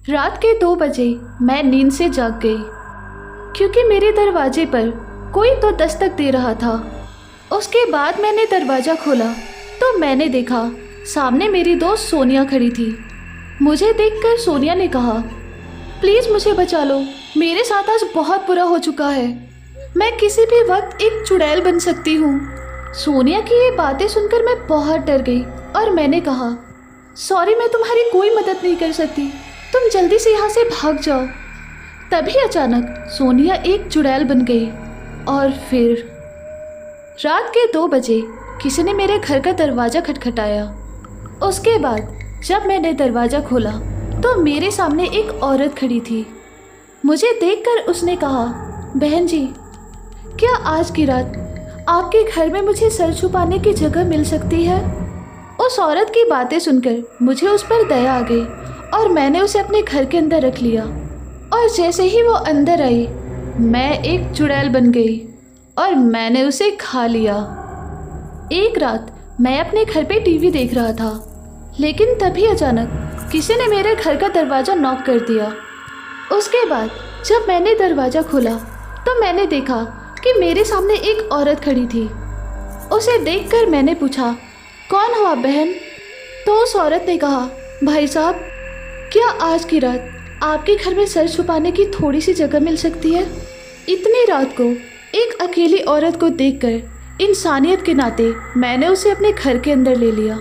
रात के 2 बजे मैं नींद से जाग गई क्योंकि मेरे दरवाजे पर कोई तो दस्तक दे रहा था। उसके बाद मैंने दरवाज़ा खोला तो मैंने देखा सामने मेरी दोस्त सोनिया खड़ी थी। मुझे देखकर सोनिया ने कहा, प्लीज़ मुझे बचा लो, मेरे साथ आज बहुत बुरा हो चुका है, मैं किसी भी वक्त एक चुड़ैल बन सकती हूँ। सोनिया की ये बातें सुनकर मैं बहुत डर गई और मैंने कहा, सॉरी, मैं तुम्हारी कोई मदद नहीं कर सकती, तुम जल्दी से यहाँ से भाग जाओ। तभी अचानक सोनिया एक चुड़ैल बन गई और फिर रात के 2 बजे किसी ने मेरे घर का दरवाज़ा खटखटाया। उसके बाद जब मैंने दरवाज़ा खोला तो मेरे सामने एक औरत खड़ी थी। मुझे देखकर उसने कहा, बहन जी, क्या आज की रात आपके घर में मुझे सर छुपाने की जगह मिल सकती है? उस औरत की बातें सुनकर मुझे उस पर दया आ गई और मैंने उसे अपने घर के अंदर रख लिया। और जैसे ही वो अंदर आई, मैं एक चुड़ैल बन गई और मैंने उसे खा लिया। एक रात मैं अपने घर पे टीवी देख रहा था, लेकिन तभी अचानक किसी ने मेरे घर का दरवाज़ा नॉक कर दिया। उसके बाद जब मैंने दरवाज़ा खोला तो मैंने देखा कि मेरे सामने एक औरत खड़ी थी। उसे देखकर मैंने पूछा, कौन हो आप बहन? तो उस औरत ने कहा, भाई साहब, क्या आज की रात आपके घर में सर छुपाने की थोड़ी सी जगह मिल सकती है? इतनी रात को एक अकेली औरत को देखकर इंसानियत के नाते मैंने उसे अपने घर के अंदर ले लिया।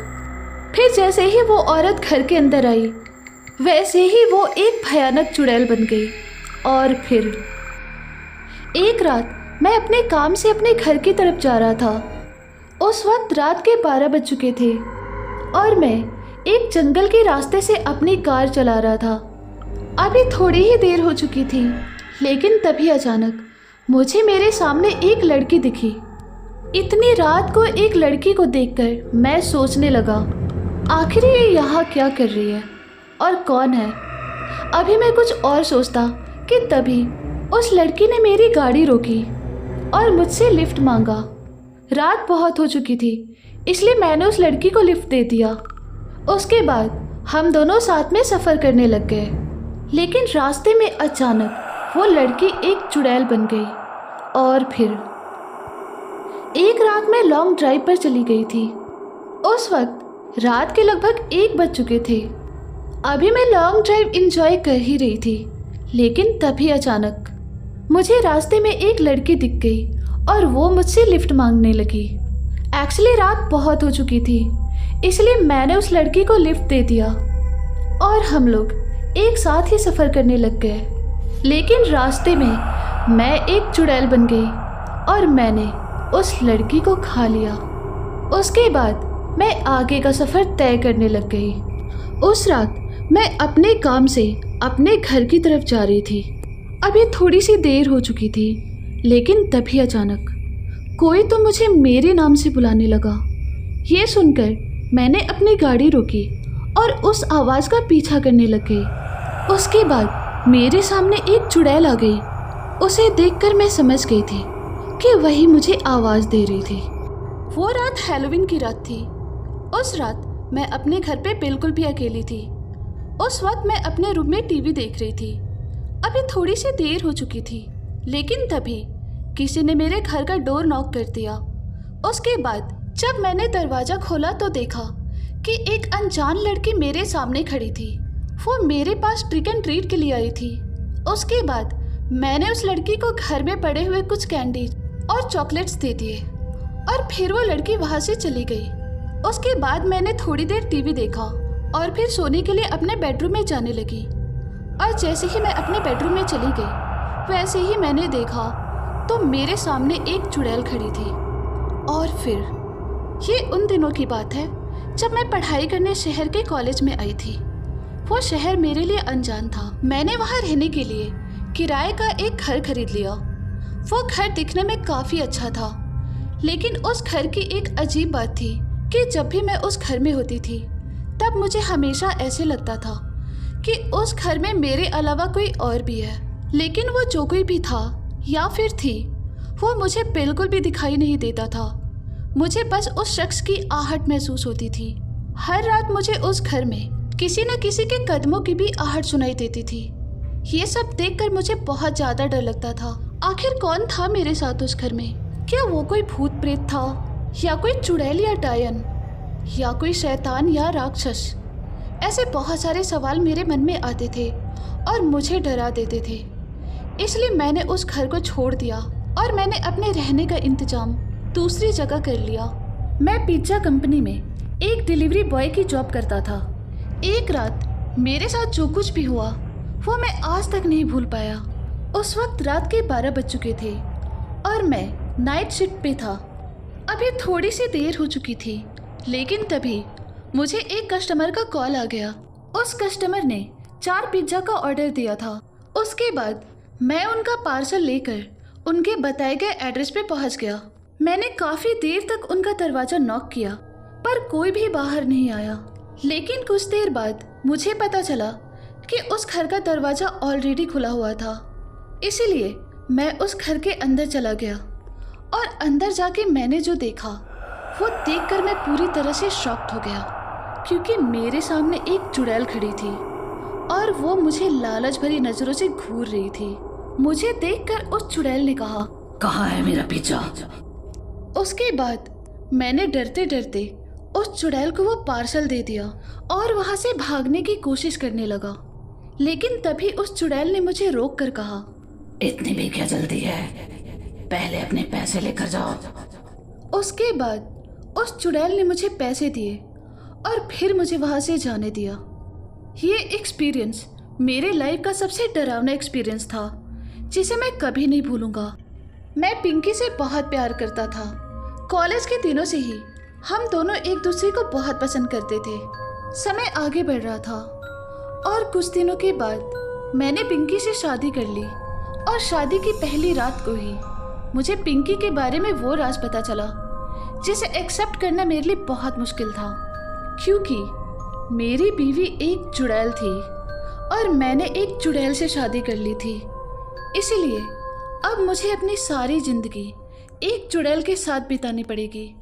फिर जैसे ही वो औरत घर के अंदर आई, वैसे ही वो एक भयानक चुड़ैल बन गई। और फिर एक रात मैं अपने काम से अपने घर की तरफ जा रहा था। उस वक्त रात के 12 बज चुके थे और मैं एक जंगल के रास्ते से अपनी कार चला रहा था। अभी थोड़ी ही देर हो चुकी थी, लेकिन तभी अचानक मुझे मेरे सामने एक लड़की दिखी। इतनी रात को एक लड़की को देखकर मैं सोचने लगा, आखिर ये यहाँ क्या कर रही है और कौन है? अभी मैं कुछ और सोचता कि तभी उस लड़की ने मेरी गाड़ी रोकी और मुझसे लिफ्ट मांगा। रात बहुत हो चुकी थी, इसलिए मैंने उस लड़की को लिफ्ट दे दिया। उसके बाद हम दोनों साथ में सफ़र करने लग गए, लेकिन रास्ते में अचानक वो लड़की एक चुड़ैल बन गई। और फिर एक रात मैं लॉन्ग ड्राइव पर चली गई थी। उस वक्त रात के लगभग 1 बज चुके थे। अभी मैं लॉन्ग ड्राइव एंजॉय कर ही रही थी, लेकिन तभी अचानक मुझे रास्ते में एक लड़की दिख गई और वो मुझसे लिफ्ट मांगने लगी। एक्चुअली रात बहुत हो चुकी थी, इसलिए मैंने उस लड़की को लिफ्ट दे दिया और हम लोग एक साथ ही सफ़र करने लग गए। लेकिन रास्ते में मैं एक चुड़ैल बन गई और मैंने उस लड़की को खा लिया। उसके बाद मैं आगे का सफ़र तय करने लग गई। उस रात मैं अपने काम से अपने घर की तरफ जा रही थी। अभी थोड़ी सी देर हो चुकी थी, लेकिन तभी अचानक कोई तो मुझे मेरे नाम से बुलाने लगा। ये सुनकर मैंने अपनी गाड़ी रोकी और उस आवाज़ का पीछा करने लग गई। उसके बाद मेरे सामने एक चुड़ैल आ गई। उसे देखकर मैं समझ गई थी कि वही मुझे आवाज़ दे रही थी। वो रात हैलोवीन की रात थी। उस रात मैं अपने घर पे बिल्कुल भी अकेली थी। उस वक्त मैं अपने रूम में टीवी देख रही थी। अभी थोड़ी सी देर हो चुकी थी, लेकिन तभी किसी ने मेरे घर का डोर नॉक कर दिया। उसके बाद जब मैंने दरवाज़ा खोला तो देखा कि एक अनजान लड़की मेरे सामने खड़ी थी। वो मेरे पास ट्रिक एंड ट्रीट के लिए आई थी। उसके बाद मैंने उस लड़की को घर में पड़े हुए कुछ कैंडी और चॉकलेट्स दे दिए और फिर वो लड़की वहाँ से चली गई। उसके बाद मैंने थोड़ी देर टीवी देखा और फिर सोने के लिए अपने बेडरूम में जाने लगी। और जैसे ही मैं अपने बेडरूम में चली गई, वैसे ही मैंने देखा तो मेरे सामने एक चुड़ैल खड़ी थी। और फिर ये उन दिनों की बात है जब मैं पढ़ाई करने शहर के कॉलेज में आई थी। वो शहर मेरे लिए अनजान था। मैंने वहाँ रहने के लिए किराए का एक घर खरीद लिया। वो घर दिखने में काफ़ी अच्छा था, लेकिन उस घर की एक अजीब बात थी कि जब भी मैं उस घर में होती थी तब मुझे हमेशा ऐसे लगता था कि उस घर में मेरे अलावा कोई और भी है। लेकिन वो जो कोई भी था या फिर थी, वो मुझे बिल्कुल भी दिखाई नहीं देता था। मुझे बस उस शख्स की आहट महसूस होती थी। हर रात मुझे उस घर में किसी न किसी के कदमों की भी आहट सुनाई देती थी। ये सब देखकर मुझे बहुत ज़्यादा डर लगता था। आखिर कौन था मेरे साथ उस घर में? क्या वो कोई भूत प्रेत था, या कोई चुड़ैल या डायन, या कोई शैतान या राक्षस? ऐसे बहुत सारे सवाल मेरे मन में आते थे और मुझे डरा देते थे। इसलिए मैंने उस घर को छोड़ दिया और मैंने अपने रहने का इंतजाम दूसरी जगह कर लिया। मैं पिज्ज़ा कंपनी में एक डिलीवरी बॉय की जॉब करता था। एक रात मेरे साथ जो कुछ भी हुआ वो मैं आज तक नहीं भूल पाया। उस वक्त रात के 12 बज चुके थे और मैं नाइट शिफ्ट पे था। अभी थोड़ी सी देर हो चुकी थी, लेकिन तभी मुझे एक कस्टमर का कॉल आ गया। उस कस्टमर ने 4 पिज्ज़ा का ऑर्डर दिया था। उसके बाद मैं उनका पार्सल लेकर उनके बताए गए एड्रेस पे पहुंच गया। मैंने काफ़ी देर तक उनका दरवाज़ा नॉक किया, पर कोई भी बाहर नहीं आया। लेकिन कुछ देर बाद मुझे पता चला कि उस घर का दरवाज़ा ऑलरेडी खुला हुआ था। इसीलिए मैं उस घर के अंदर चला गया और अंदर जाके मैंने जो देखा वो देखकर मैं पूरी तरह से शॉक्ड हो गया, क्योंकि मेरे सामने एक चुड़ैल खड़ी थी और वो मुझे लालच भरी नज़रों से घूर रही थी। मुझे देखकर उस चुड़ैल ने कहा, कहाँ है मेरा पिज्जा? उसके बाद मैंने डरते डरते उस चुड़ैल को वो पार्सल दे दिया और वहाँ से भागने की कोशिश करने लगा। लेकिन तभी उस चुड़ैल ने मुझे रोक कर कहा, इतनी भी क्या जल्दी है? पहले अपने पैसे लेकर जाओ। उसके बाद उस चुड़ैल ने मुझे पैसे दिए और फिर मुझे वहाँ से जाने दिया। ये एक्सपीरियंस मेरे लाइफ का सबसे डरावना एक्सपीरियंस था, जिसे मैं कभी नहीं भूलूंगा। मैं पिंकी से बहुत प्यार करता था। कॉलेज के दिनों से ही हम दोनों एक दूसरे को बहुत पसंद करते थे। समय आगे बढ़ रहा था और कुछ दिनों के बाद मैंने पिंकी से शादी कर ली और शादी की पहली रात को ही मुझे पिंकी के बारे में वो राज पता चला जिसे एक्सेप्ट करना मेरे लिए बहुत मुश्किल था, क्योंकि मेरी बीवी एक चुड़ैल थी और मैंने एक चुड़ैल से शादी कर ली थी। इसीलिए अब मुझे अपनी सारी जिंदगी एक चुड़ैल के साथ बितानी पड़ेगी।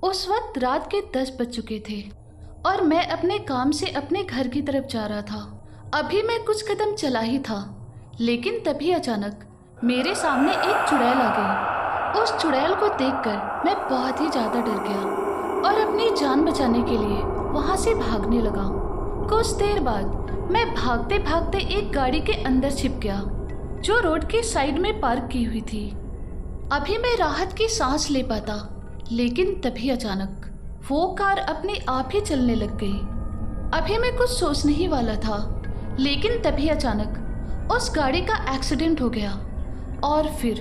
उस वक्त रात के 10 बज चुके थे और मैं अपने काम से अपने घर की तरफ जा रहा था। अभी मैं कुछ कदम चला ही था, लेकिन तभी अचानक मेरे सामने एक चुड़ैल आ गई। उस चुड़ैल को देखकर मैं बहुत ही ज़्यादा डर गया और अपनी जान बचाने के लिए वहाँ से भागने लगा। कुछ देर बाद मैं भागते भागते एक गाड़ी के अंदर छिप गया, जो रोड के साइड में पार्क की हुई थी। अभी मैं राहत की सांस ले पाता, लेकिन तभी अचानक वो कार अपने आप ही चलने लग गई। अभी मैं कुछ सोचने ही वाला था, लेकिन तभी अचानक उस गाड़ी का एक्सीडेंट हो गया और फिर